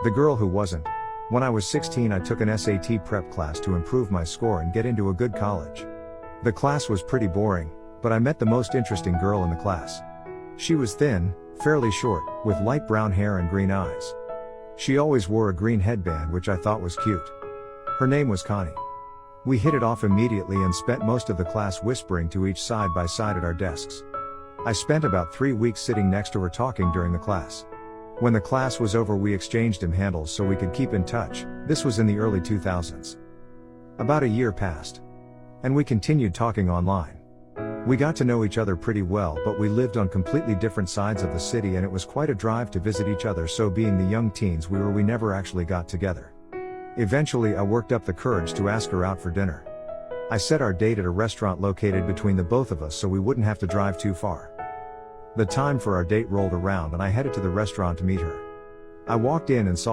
The girl who wasn't. When I was 16, I took an SAT prep class to improve my score and get into a good college. The class was pretty boring, but I met the most interesting girl in the class. She was thin, fairly short, with light brown hair and green eyes. She always wore a green headband, which I thought was cute. Her name was Connie. We hit it off immediately and spent most of the class whispering to each side by side at our desks. I spent about 3 weeks sitting next to her talking during the class. When the class was over, we exchanged handles so we could keep in touch. This was in the early 2000s. About a year passed, and we continued talking online. We got to know each other pretty well, but we lived on completely different sides of the city and it was quite a drive to visit each other, so being the young teens we never actually got together. Eventually I worked up the courage to ask her out for dinner. I set our date at a restaurant located between the both of us so we wouldn't have to drive too far. The time for our date rolled around and I headed to the restaurant to meet her. I walked in and saw